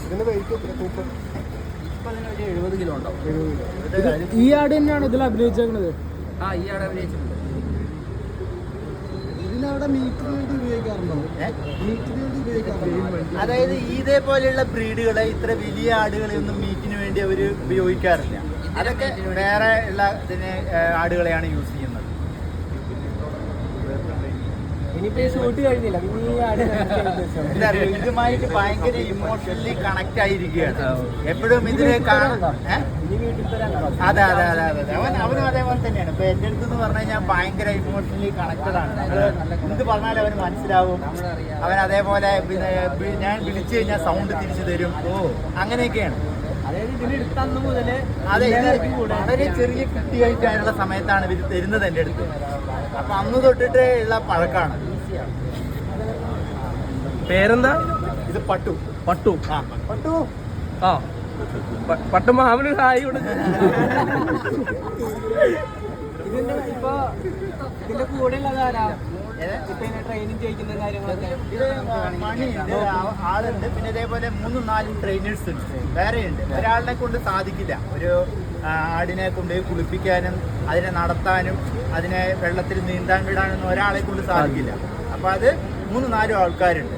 ഇതിന്റെ വെയിറ്റ് എത്ര തൂക്കം? ഇപ്പൊ അതിനൊരു 70 കിലോ ഉണ്ടാവും. ഈ ആട് തന്നെയാണ് ഇതിൽ അഭിനയിച്ചേക്കുന്നത്? ആ, ഈ ആട് അഭിനയിച്ചിട്ടുണ്ട്. ഇതിനവിടെ മീറ്റിന് വേണ്ടി ഉപയോഗിക്കാറുണ്ടോ? മീറ്റിന് വേണ്ടി ഉപയോഗിക്കാറുണ്ടോ? അതായത് ഇതേപോലെയുള്ള ബ്രീഡുകളെ ഇത്ര വലിയ ആടുകളെ ഒന്നും മീറ്റിന് വേണ്ടി അവർ ഉപയോഗിക്കാറില്ല. അതൊക്കെ വേറെ ഉള്ള ഇതിന് ആടുകളെയാണ് യൂസ് ചെയ്യുന്നത്. ഇനിയിപ്പോ ഈ ഷൂട്ട് കഴിഞ്ഞില്ല, ഇനി ഈ ആട് എന്താ അറിയോ, ഇതുമായിട്ട് ഭയങ്കര ഇമോഷണലി കണക്ട് ആയിരിക്കുകയാണ് എപ്പോഴും ഇതിനെ കാണും. അതെ അതെ അതെ അതെ അവനും അതേപോലെ തന്നെയാണ്. ഇപ്പൊ എന്റെ അടുത്ത് എന്ന് പറഞ്ഞു കഴിഞ്ഞാൽ ഭയങ്കര ഇമോഷണലി കണക്റ്റഡ് ആണ്. എന്ത് പറഞ്ഞാലും അവന് മനസ്സിലാവും. അവൻ അതേപോലെ പിന്നെ ഞാൻ വിളിച്ചു കഴിഞ്ഞാൽ സൗണ്ട് തിരിച്ചു തരും. അങ്ങനെയൊക്കെയാണ്. അതെ, ഇത് വളരെ ചെറിയ കുട്ടിയായിട്ടാണുള്ള സമയത്താണ് ഇവർ തരുന്നത് എൻ്റെ അടുത്ത്. അപ്പൊ അന്ന് തൊട്ടിട്ട് ഉള്ള പഴക്കാണ്. പേരെന്താ? ഇത് പട്ടു. പട്ടു. പട്ടു ആ, പട്ടു മാമന് ഹായ് കൊടുക്കും. ഇപ്പൊ ഇതിന്റെ കൂടെ ഉള്ളതാരാ? ട്രെയിനിങ് ചെയ്യിക്കുന്ന കാര്യങ്ങളൊക്കെ ഇത് മണിയുണ്ട്, ആളുണ്ട്. പിന്നെ ഇതേപോലെ 3-4 ട്രെയിനേഴ്സ് ഉണ്ട്, വേറെയുണ്ട്. ഒരാളിനെ കൊണ്ട് സാധിക്കില്ല ഒരു ആടിനെ കൊണ്ട് കുളിപ്പിക്കാനും അതിനെ നടത്താനും അതിനെ വെള്ളത്തിൽ നീന്താൻ വിടാനൊന്നും ഒരാളെ കൊണ്ട് സാധിക്കില്ല. അപ്പൊ അത് 3-4 ആൾക്കാരുണ്ട്.